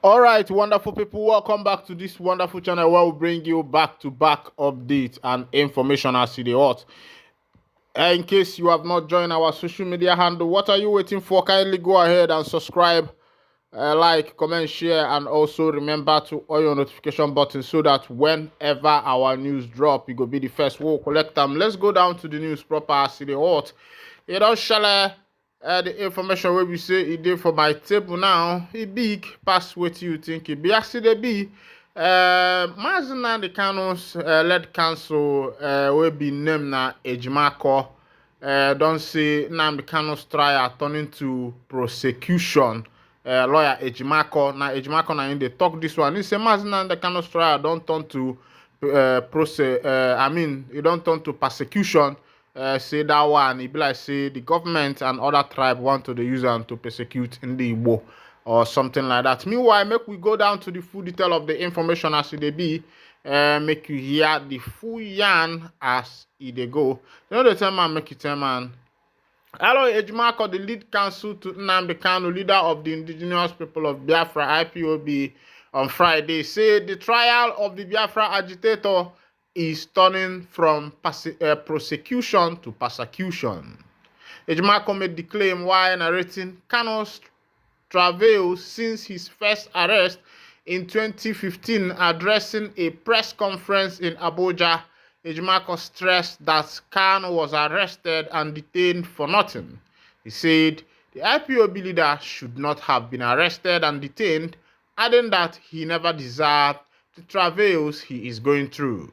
All right, wonderful people, welcome back to this wonderful channel where we bring you back-to-back updates and information as it is hot. In case you have not joined our social media handle, what are you waiting for? Kindly go ahead and subscribe, like, comment, share, and also remember to on your notification button so that whenever our news drop, you go be the first. We'll collect them. Let's go down to the news proper as it is hot. You don't share the information where we say it did for my table now. It big past what you think it be. Actually, they be Mazina the Canos led council will be named na Ejimako. Don't say Namdi Kano's trial turning to prosecution. Lawyer Ejimako. Now Ejimako na in they talk this one. He say Mazina the Kano's trial don't turn to it don't turn to persecution. Say that one, it be like say the government and other tribe want to use them to persecute in the Igbo or something like that. Meanwhile, make we go down to the full detail of the information as it be. Make you hear the full yarn as it go. You know the time man make it tell man. Hello, Ejimako, the lead counsel to Nnamdi Kanu, leader of the indigenous people of Biafra IPOB, on Friday, said the trial of the Biafra agitator is turning from prosecution to persecution. Ejimako made the claim while narrating Kanu's travails since his first arrest in 2015. Addressing a press conference in Abuja, Ejimako stressed that Kanu was arrested and detained for nothing. He said the IPOB leader should not have been arrested and detained, adding that he never deserved the travails he is going through.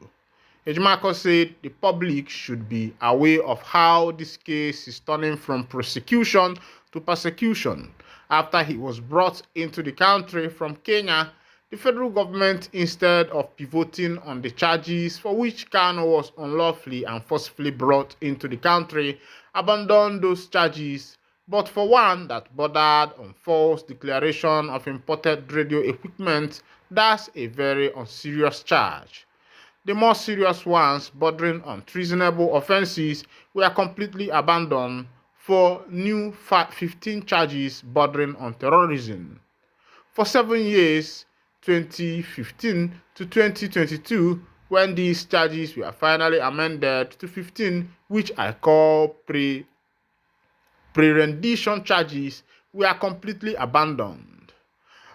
Ejimako said the public should be aware of how this case is turning from prosecution to persecution. After he was brought into the country from Kenya, the federal government, instead of pivoting on the charges for which Kanu was unlawfully and forcefully brought into the country, abandoned those charges, but for one that bordered on false declaration of imported radio equipment. That's a very unserious charge. The more serious ones, bordering on treasonable offenses, were completely abandoned for new 15 charges bordering on terrorism. For 7 years, 2015 to 2022, when these charges were finally amended to 15, which I call pre-rendition charges, were completely abandoned.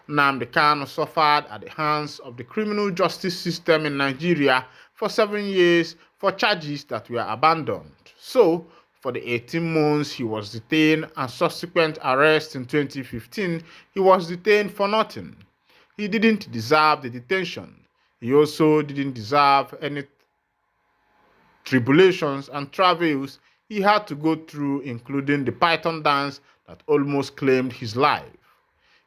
Nnamdi Kanu suffered at the hands of the criminal justice system in Nigeria for 7 years for charges that were abandoned. So, for the 18 months he was detained and subsequent arrest in 2015, he was detained for nothing. He didn't deserve the detention. He also didn't deserve any tribulations and travails he had to go through, including the python dance that almost claimed his life,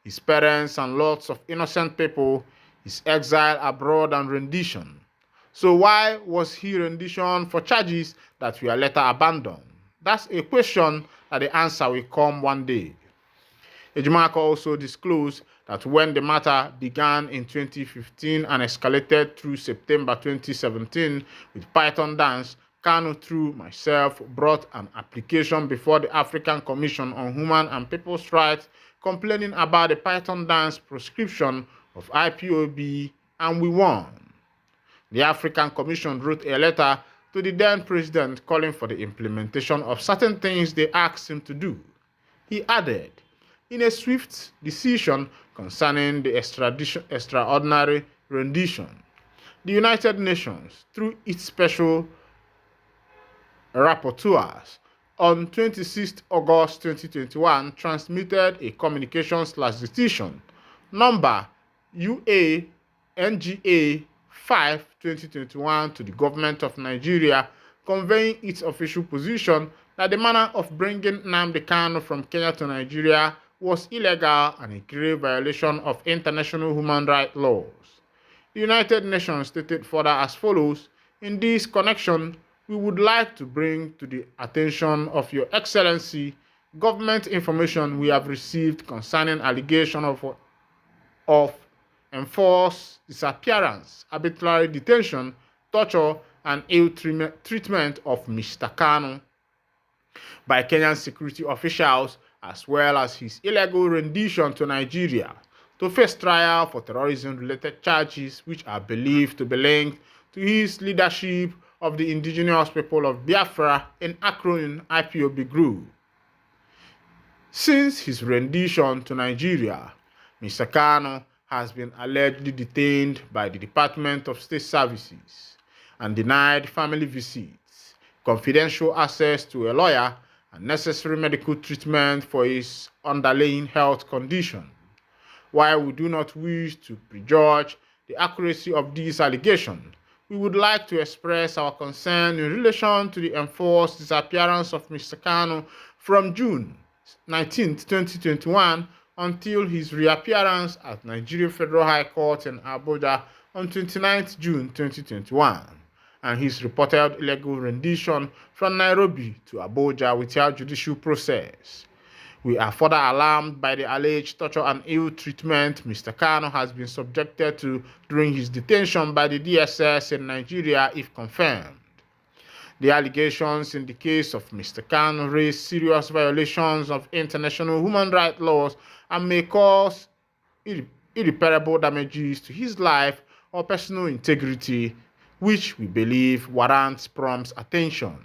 his parents and lots of innocent people, his exile abroad and rendition. So why was he rendition for charges that were later abandoned? That's a question that the answer will come one day. Ejimako also disclosed that when the matter began in 2015 and escalated through September 2017 with Python Dance, Kanu, through myself, brought an application before the African Commission on Human and People's Rights complaining about the Python Dance proscription of IPOB, and we won. The African Commission wrote a letter to the then president calling for the implementation of certain things they asked him to do. He added, in a swift decision concerning the extraordinary rendition, the United Nations, through its special rapporteurs, on 26 August 2021, transmitted a communication/decision number UA-NGA 5/2021 to the government of Nigeria, conveying its official position that the manner of bringing Nnamdi Kanu from Kenya to Nigeria was illegal and a grave violation of international human rights laws. The United Nations stated further as follows: in this connection, we would like to bring to the attention of Your Excellency government information we have received concerning allegation of enforced disappearance, arbitrary detention, torture, and ill treatment of Mr. Kanu by Kenyan security officials, as well as his illegal rendition to Nigeria. to face trial for terrorism-related charges which are believed to be linked to his leadership of the indigenous people of Biafra in acronym IPOB group. Since his rendition to Nigeria, Mr. Kanu has been allegedly detained by the Department of State Services and denied family visits, confidential access to a lawyer, and necessary medical treatment for his underlying health condition. While we do not wish to prejudge the accuracy of these allegations, we would like to express our concern in relation to the enforced disappearance of Mr. Kanu from June 19, 2021 until his reappearance at Nigeria Federal High Court in Abuja on 29 June 2021, and his reported illegal rendition from Nairobi to Abuja without judicial process. We are further alarmed by the alleged torture and ill treatment Mr. Kanu has been subjected to during his detention by the DSS in Nigeria, if confirmed. The allegations in the case of Mr. Kanu raise serious violations of international human rights laws and may cause irreparable damages to his life or personal integrity, which we believe warrants prompt attention.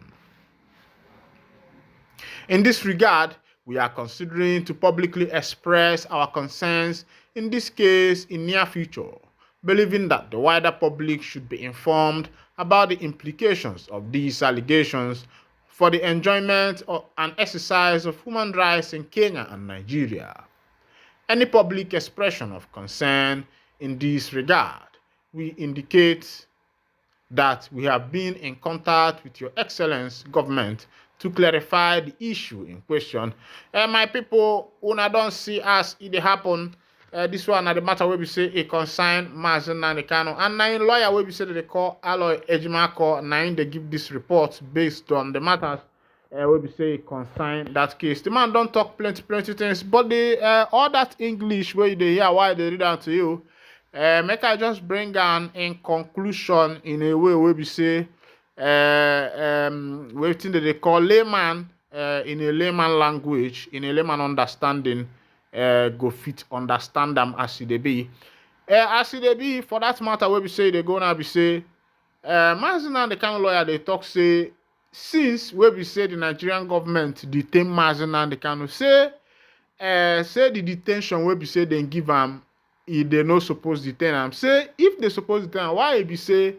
In this regard, we are considering to publicly express our concerns in this case in near future, believing that the wider public should be informed about the implications of these allegations for the enjoyment and exercise of human rights in Kenya and Nigeria. Any public expression of concern in this regard, we indicate that we have been in contact with Your Excellency government to clarify the issue in question. My people, una don't see as it happen. This one at the matter where we say a consign Mazen Nnamdi Kanu, and nine lawyer where we say that they call Aloy Ejimako, nine they give this report based on the matters where we say consign that case. The man don't talk plenty things, but the all that English where they hear why they read out to you. Make I just bring an in conclusion in a way where we say waiting that they call layman in a layman language, in a layman understanding, go fit understand them as they be. As they be, for that matter, where we say they go now, we say, Mazen and the kind of lawyer they talk say, since where we say the Nigerian government detain Mazen and the kind of say the detention where we say they give them, if they not supposed to detain them. Say if they supposed to detain them, why we say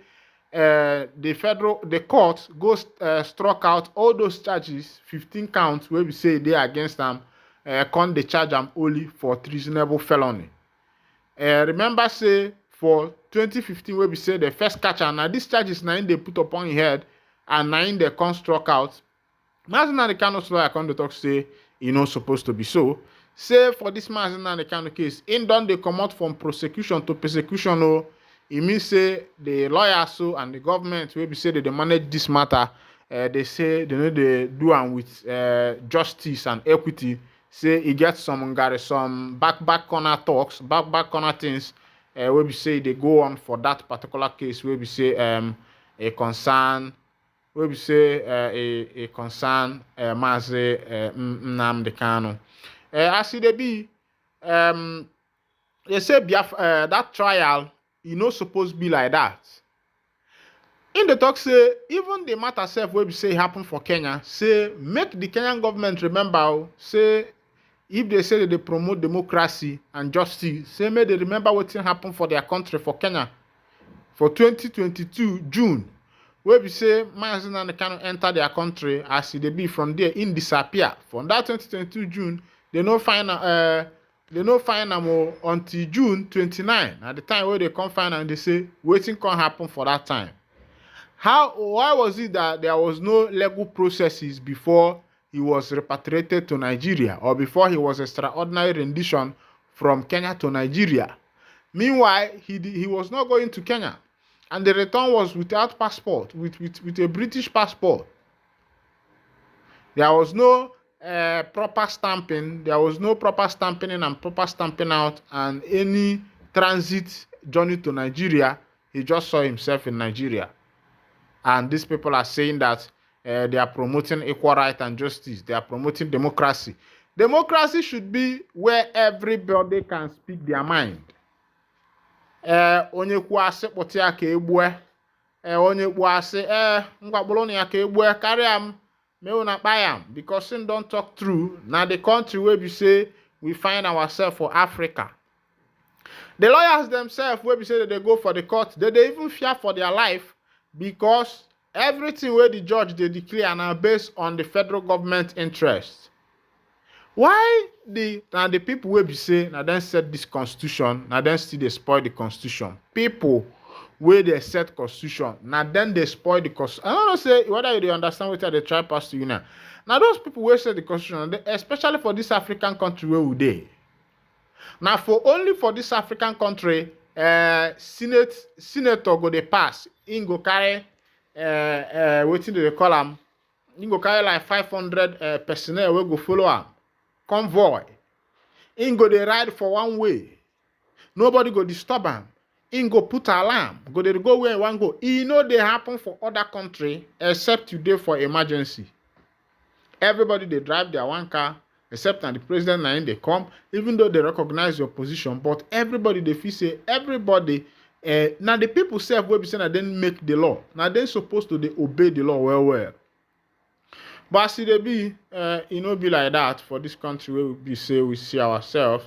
the court goes struck out all those charges, 15 counts where we say they against them, can't they charge them only for treasonable felony. Remember say for 2015 where we say the first catcher, now these charges now they put upon his head and now they can't struck out. Mazen Nnamdi Kanu's lawyer come to talk say e not supposed to be so. Say for this Mazen Nnamdi Kanu case, in done they come out from prosecution to persecution. Oh, it means say the lawyer so and the government where we say that they manage this matter, they say they know they do and with justice and equity. Say he gets some back corner talks, back corner things where we say they go on for that particular case where we say a concern, where we say a concern Mazen Nnamdi Kanu. As it be, they say that trial, you know, supposed to be like that. In the talk say, even the matter self where we say happen for Kenya, say make the Kenyan government remember, say if they say that they promote democracy and justice, say may they remember what happened for their country, for Kenya, for 2022 June, where we say Mazen Nnamdi Kanu enter their country as they be from there in disappear. From that 2022 June, they no find them until June 29. At the time where they come find and they say waiting can happen for that time. Why was it that there was no legal processes before he was repatriated to Nigeria or before he was extraordinary rendition from Kenya to Nigeria? Meanwhile, he was not going to Kenya, and the return was without passport, with a British passport. There was no proper stamping. There was no proper stamping in and proper stamping out, and any transit journey to Nigeria, he just saw himself in Nigeria. And these people are saying that they are promoting equal right and justice. They are promoting democracy. Democracy should be where everybody can speak their mind. Onye kwu asị kpụta ya ka egbue. Onye kwu asị ngwakpụrụ na ya ka egbue karịa m mewu na kpayam because him don't talk true. Now the country where we say we find ourselves for Africa. The lawyers themselves where we say that they go for the court, they even fear for their life because everything where the judge they declare now based on the federal government interest. Why the people will be say now then set this constitution, now then still they spoil the constitution. People where they set constitution, now then they spoil the constitution. I don't know say whether you understand what they try pass to you now. Now those people where set the constitution, especially for this African country where we they. Now for only for this African country, senator go they pass, in go carry what do they call them? In go carry like 500 personnel will go follow am. Convoy. In go they ride for one way. Nobody go disturb am. In go put alarm. Go they go where one go. You know they happen for other country except today for emergency. Everybody they drive their one car except that the president and they come, even though they recognize your position, but everybody they feel say everybody now the people say will be saying that they make the law. Now they supposed to they obey the law well. But see they be be like that for this country where we see ourselves.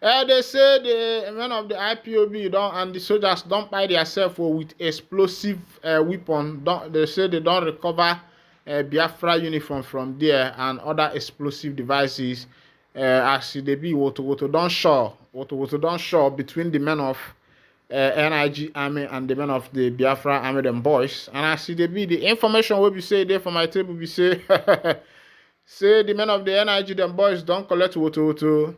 They say the men of the IPOB and the soldiers don't buy themselves with explosive weapon. They say they don't recover Biafra uniform from there and other explosive devices. As they be what don't show between the men of NIG army and the men of the Biafra army them boys. And as they be the information will be say there for my table be say say the men of the NIG them boys don't collect woto.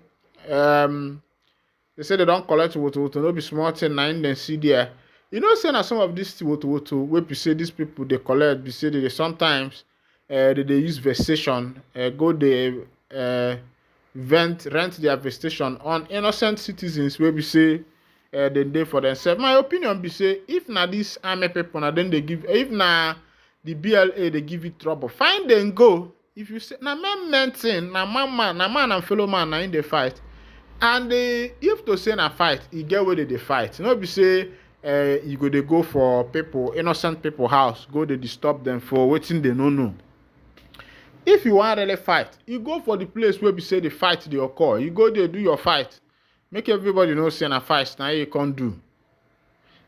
They say they don't collect woto. No be small thing nine then see there. You know, say na some of these woto where we say these people they collect, we say they sometimes they use vexation, go they rent their vestation on innocent citizens where we say they for themselves. My opinion be say if na this army people na then they give, if na the BLA they give it trouble, find them go. If you say na men thing, na man and fellow man na in the fight, and if to say na fight, you get where they fight. You know be say you go for people, innocent people house, go they disturb them for waiting they no. If you want really fight, you go for the place where we say the fight they occur. You go there, do your fight. Make everybody know say na fight, now you can't do.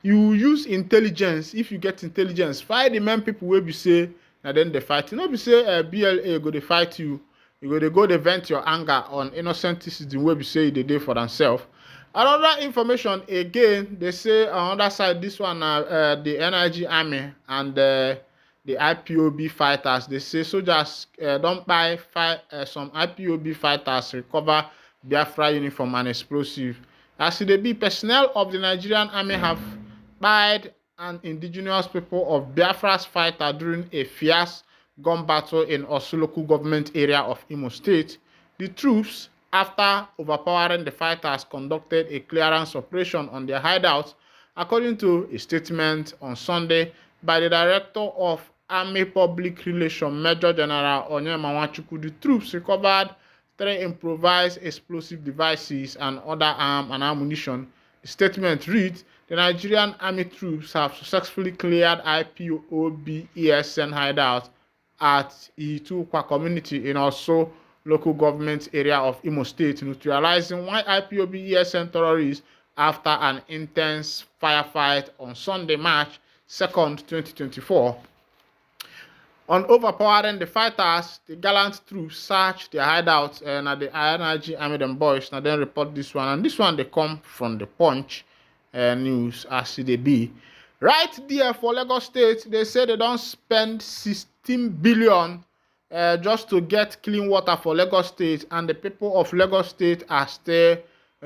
You use intelligence. If you get intelligence, fight the men people where we say, now then they fight. You know we say BLA go they fight you. You go they vent your anger on innocent citizens where we say they do for themselves. Another information again, they say on other side, this one the NIG army and the IPOB fighters. They say soldiers don't buy some IPOB fighters recover Biafra uniform and explosive. As they be personnel of the Nigerian army have buyed an indigenous people of Biafra's fighter during a fierce gun battle in Osu local government area of Imo State. The troops, after overpowering the fighters, conducted a clearance operation on their hideouts, according to a statement on Sunday by the Director of Army Public Relations, Major General Onyema. The troops recovered 3 improvised explosive devices and other arms and ammunition. The statement reads, the Nigerian Army troops have successfully cleared IPOB ESN hideouts at Itukwa community in Osu local government area of Imo State, neutralizing one IPOB ESN terrorists after an intense firefight on Sunday, March 2nd, 2024. On overpowering the fighters, the gallant troops searched their hideouts and at the NIG army them boys. Now then report this one, and this one they come from the Punch news as they be. Right there for Lagos State, they say they don't spend 16 billion just to get clean water for Lagos State, and the people of Lagos State are still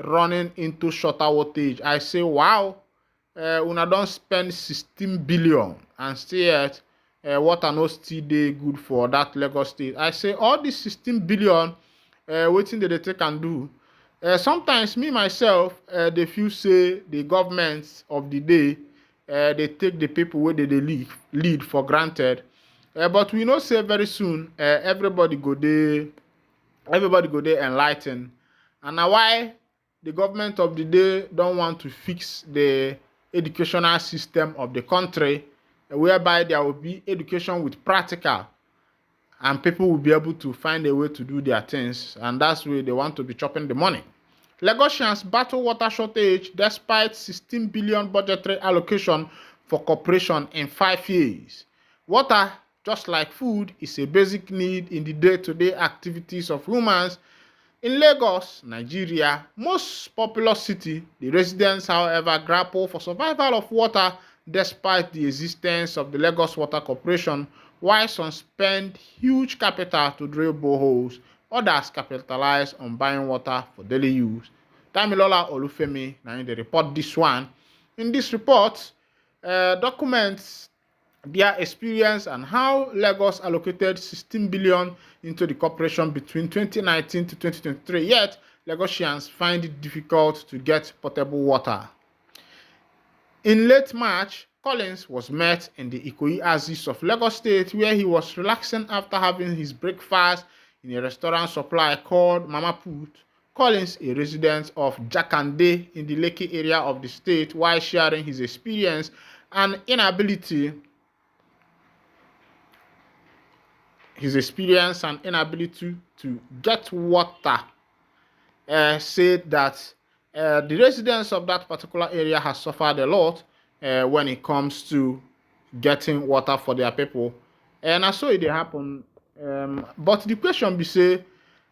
running into shorter wattage. I say, wow, una don't spend 16 billion and still yet water no still dey good for that Lagos State. I say all this 16 billion, wetin they take and do. Sometimes me myself, they feel say the governments of the day, they take the people where they lead for granted. But we know say very soon everybody go dey everybody go there enlightened. And now why the government of the day don't want to fix the educational system of the country, whereby there will be education with practical, and people will be able to find a way to do their things, and that's where they want to be chopping the money. Lagosians battle water shortage despite 16 billion budgetary allocation for corporation in 5 years. Water, just like food, is a basic need in the day-to-day activities of humans. In Lagos, Nigeria, most populous city, the residents, however, grapple for survival of water despite the existence of the Lagos Water Corporation, while some spend huge capital to drill boreholes, others capitalize on buying water for daily use. Damilola Olufemi, now they report this one. In this report, documents their experience and how Lagos allocated 16 billion into the corporation between 2019 to 2023, yet Lagosians find it difficult to get potable water. In late March, Collins was met in the Ikoyi Axis of Lagos State, where he was relaxing after having his breakfast in a restaurant supply called Mama Put. Collins, a resident of Jakande in the Lekki area of the state, while sharing his experience and inability to get water, said that the residents of that particular area has suffered a lot when it comes to getting water for their people. And I saw it happen. But the question be say,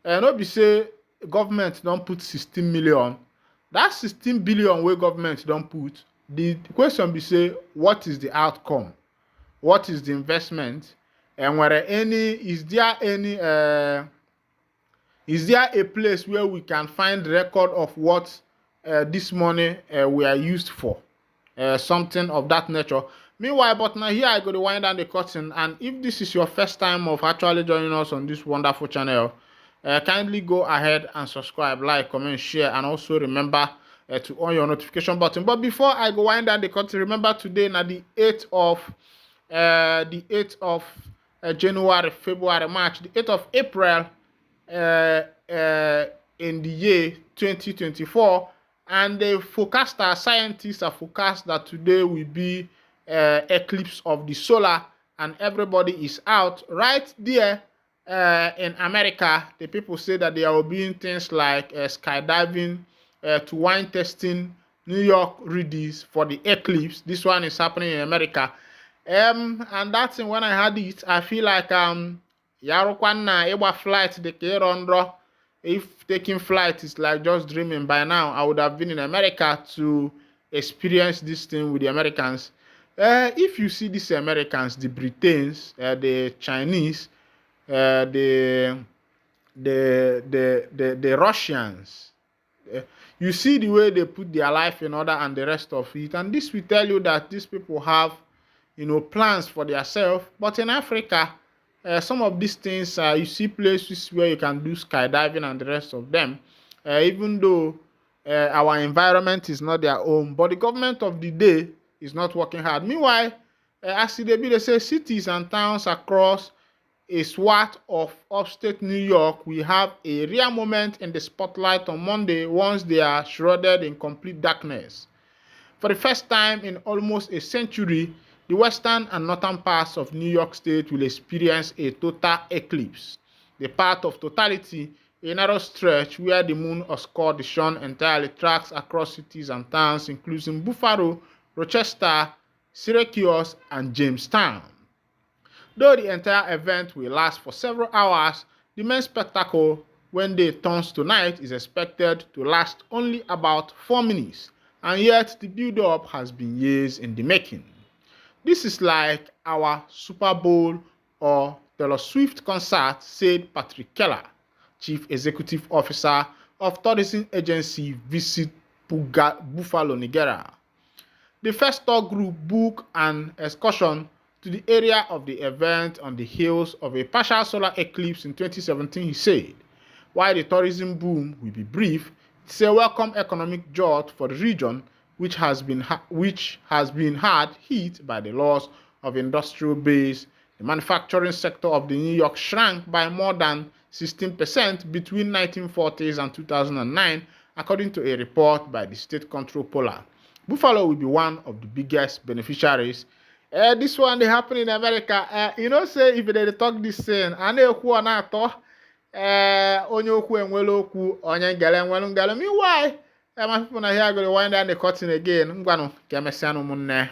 no be say government don't put 16 million. That 16 billion where government don't put, the question be say, what is the outcome? What is the investment? And is there a place where we can find record of what this money we are used for? Something of that nature. Meanwhile, but now here I go to wind down the curtain, and if this is your first time of actually joining us on this wonderful channel, kindly go ahead and subscribe, like, comment, share, and also remember to on your notification button. But before I go wind down the curtain, remember today now the 8th of January, February, March, the 8th of April in the year 2024, and the forecaster scientists are forecast that today will be eclipse of the solar, and everybody is out right there. In America, the people say that they are doing things like skydiving, to wine testing, New York readies for the eclipse. This one is happening in America. And that's when I had it, I feel like Yarokwana Ewa flight the Kerondro. If taking flight is like just dreaming, by now I would have been in America to experience this thing with the Americans. If you see these Americans, the Britons, the Chinese, the Russians, you see the way they put their life in order and the rest of it, and this will tell you that these people have, plans for themselves. But in Africa, some of these things, you see places where you can do skydiving and the rest of them, even though our environment is not their own, but the government of the day is not working hard. Meanwhile, as they say cities and towns across a swath of upstate New York, we have a rare moment in the spotlight on Monday once they are shrouded in complete darkness. For the first time in almost a century, the western and northern parts of New York State will experience a total eclipse. The path of totality, a narrow stretch where the moon obscures the sun entirely, tracks across cities and towns including Buffalo, Rochester, Syracuse, and Jamestown. Though the entire event will last for several hours, the main spectacle, when day turns to night, is expected to last only about 4 minutes, and yet the build-up has been years in the making. This is like our Super Bowl or Taylor Swift concert, said Patrick Keller, Chief Executive Officer of tourism agency Visit Buffalo, Nigeria. The first tour group booked an excursion to the area of the event on the heels of a partial solar eclipse in 2017, he said. While the tourism boom will be brief, it's a welcome economic jolt for the region, which has been hard hit by the loss of industrial base The manufacturing sector of the New York shrank by more than 16% between 1940s and 2009, according to a report by the state controller. Buffalo will be one of the biggest beneficiaries. This one they happen in America. Say if they talk this saying, and they who are not onye okwu enwere okwu onye ngele enwere ngele. Meanwhile, my people na here go to wind down the curtain again. Ngwanu ka emesianu ụmụnne.